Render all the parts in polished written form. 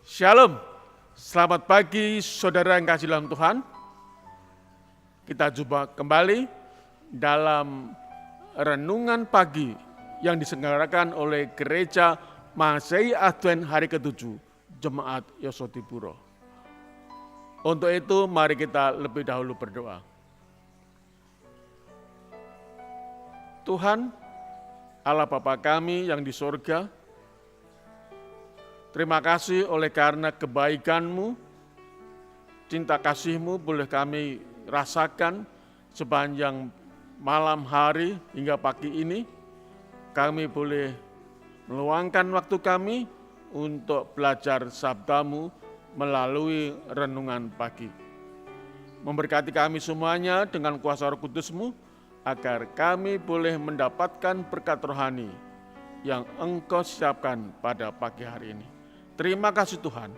Shalom, selamat pagi saudara yang kasih dalam Tuhan. Kita jumpa kembali dalam renungan pagi yang diselenggarakan oleh Gereja Masehi Advent hari ke-7, Jemaat Yosodipuro. Untuk itu mari kita lebih dahulu berdoa. Tuhan, Allah Bapa kami yang di sorga, terima kasih oleh karena kebaikan-Mu, cinta kasih-Mu boleh kami rasakan sepanjang malam hari hingga pagi ini. Kami boleh meluangkan waktu kami untuk belajar sabda-Mu melalui renungan pagi. Memberkati kami semuanya dengan kuasa Roh Kudus-Mu, agar kami boleh mendapatkan berkat rohani yang Engkau siapkan pada pagi hari ini. Terima kasih Tuhan.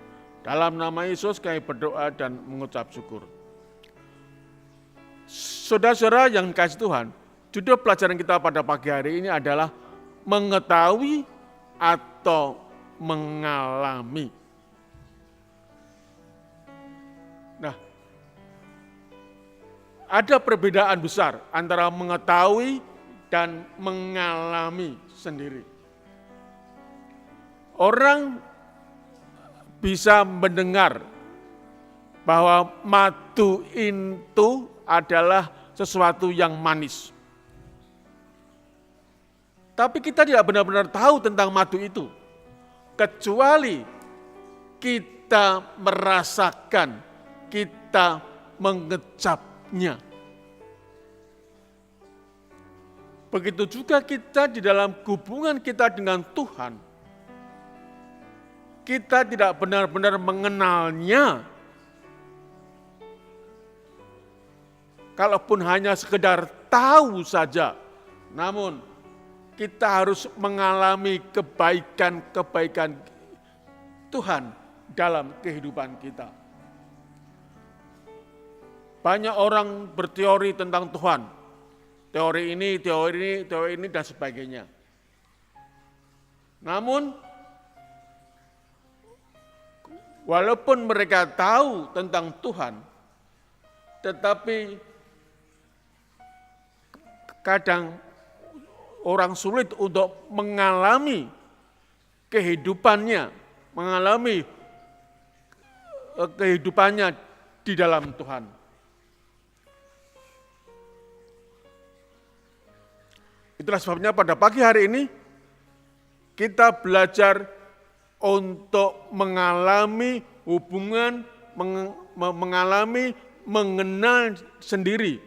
Dalam nama Yesus kami berdoa dan mengucap syukur. Saudara-saudara yang dikasihi Tuhan, judul pelajaran kita pada pagi hari ini adalah mengetahui atau mengalami. Nah, ada perbedaan besar antara mengetahui dan mengalami sendiri. Orang bisa mendengar bahwa madu itu adalah sesuatu yang manis. Tapi kita tidak benar-benar tahu tentang madu itu, kecuali kita merasakan, kita mengecapnya. Begitu juga kita di dalam hubungan kita dengan Tuhan, kita tidak benar-benar mengenalnya. Kalaupun hanya sekedar tahu saja, namun kita harus mengalami kebaikan-kebaikan Tuhan dalam kehidupan kita. Banyak orang berteori tentang Tuhan, teori ini dan sebagainya. Namun, walaupun mereka tahu tentang Tuhan, tetapi kadang orang sulit untuk mengalami kehidupannya di dalam Tuhan. Itulah sebabnya pada pagi hari ini kita belajar untuk mengalami hubungan, mengenal sendiri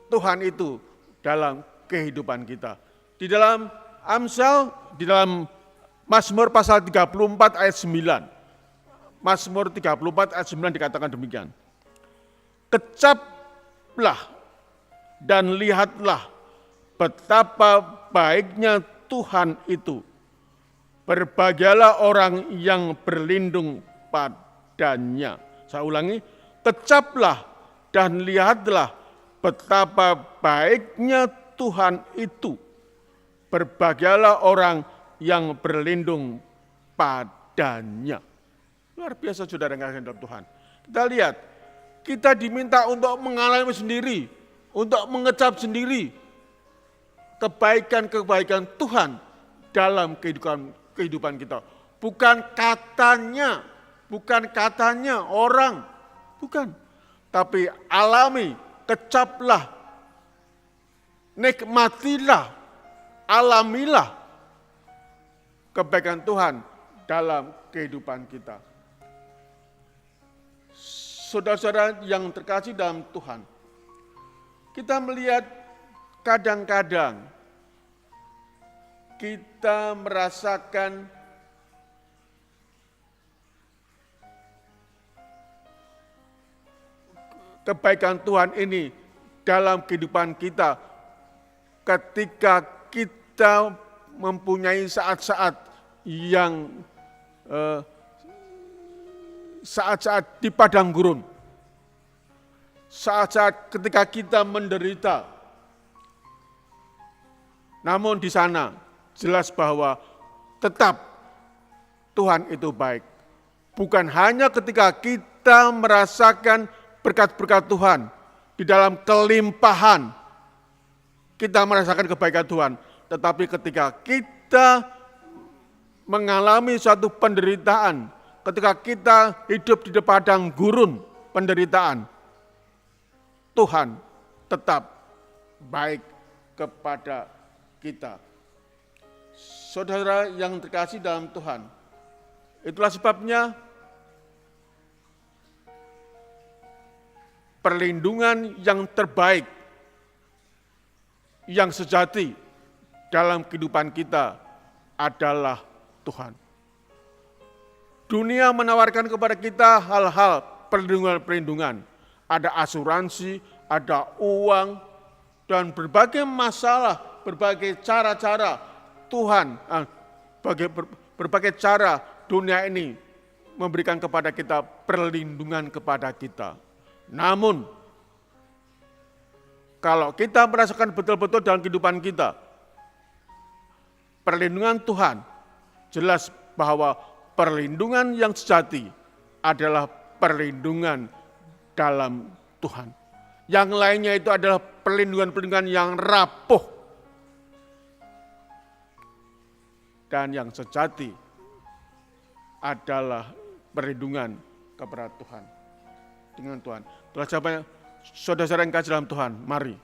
Tuhan itu dalam kehidupan kita. Di dalam Amsal, di dalam Mazmur pasal 34 ayat 9. Mazmur 34 ayat 9 dikatakan demikian. Kecaplah dan lihatlah betapa baiknya Tuhan itu. Berbahagialah orang yang berlindung padanya. Saya ulangi, kecaplah dan lihatlah betapa baiknya Tuhan itu. Berbahagialah orang yang berlindung padanya. Luar biasa saudara yang kasih dalam Tuhan. Kita lihat, kita diminta untuk mengalami sendiri, untuk mengecap sendiri kebaikan-kebaikan Tuhan dalam kehidupan kita. Bukan katanya orang, bukan. Tapi alami, kecaplah, nikmatilah, alamilah kebaikan Tuhan dalam kehidupan kita. Saudara-saudara yang terkasih dalam Tuhan, kita melihat kadang-kadang kita merasakan kebaikan Tuhan ini dalam kehidupan kita ketika kita mempunyai saat-saat yang saat-saat di padang gurun, saat-saat ketika kita menderita. Namun di sana jelas bahwa tetap Tuhan itu baik. Bukan hanya ketika kita merasakan berkat-berkat Tuhan, di dalam kelimpahan kita merasakan kebaikan Tuhan. Tetapi ketika kita mengalami suatu penderitaan, ketika kita hidup di padang gurun penderitaan, Tuhan tetap baik kepada kita. Saudara yang terkasih dalam Tuhan, itulah sebabnya perlindungan yang terbaik, yang sejati dalam kehidupan kita adalah Tuhan. Dunia menawarkan kepada kita hal-hal perlindungan-perlindungan. Ada asuransi, ada uang, dan berbagai masalah, berbagai cara-cara Tuhan, berbagai cara dunia ini memberikan kepada kita perlindungan kepada kita. Namun, kalau kita merasakan betul-betul dalam kehidupan kita, perlindungan Tuhan, jelas bahwa perlindungan yang sejati adalah perlindungan dalam Tuhan. Yang lainnya itu adalah perlindungan-perlindungan yang rapuh. Dan yang sejati adalah perlindungan kepada Tuhan. Dengan Tuhan. Telah siapa saudara-saudara yang kasih dalam Tuhan, mari.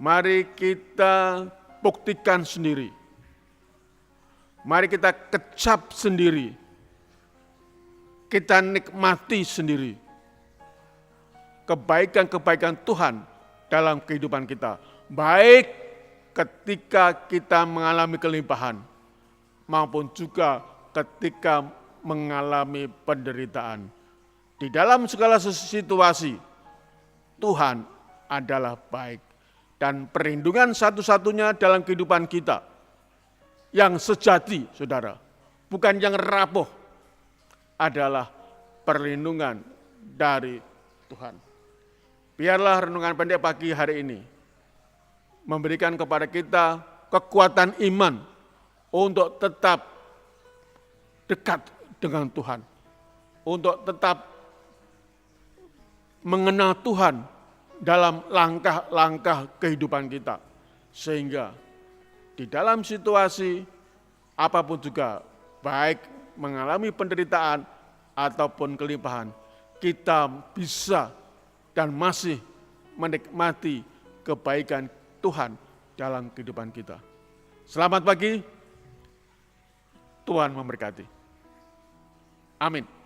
Mari kita buktikan sendiri. Mari kita kecap sendiri. Kita nikmati sendiri kebaikan-kebaikan Tuhan dalam kehidupan kita. Baik ketika kita mengalami kelimpahan, maupun juga ketika mengalami penderitaan. Di dalam segala situasi, Tuhan adalah baik. Dan perlindungan satu-satunya dalam kehidupan kita, yang sejati, saudara, bukan yang rapuh, adalah perlindungan dari Tuhan. Biarlah renungan pendek pagi hari ini memberikan kepada kita kekuatan iman untuk tetap dekat dengan Tuhan, untuk tetap mengenal Tuhan dalam langkah-langkah kehidupan kita, sehingga di dalam situasi apapun juga, baik mengalami penderitaan ataupun kelimpahan, kita bisa dan masih menikmati kebaikan Tuhan dalam kehidupan kita. Selamat pagi, Tuhan memberkati. Amin.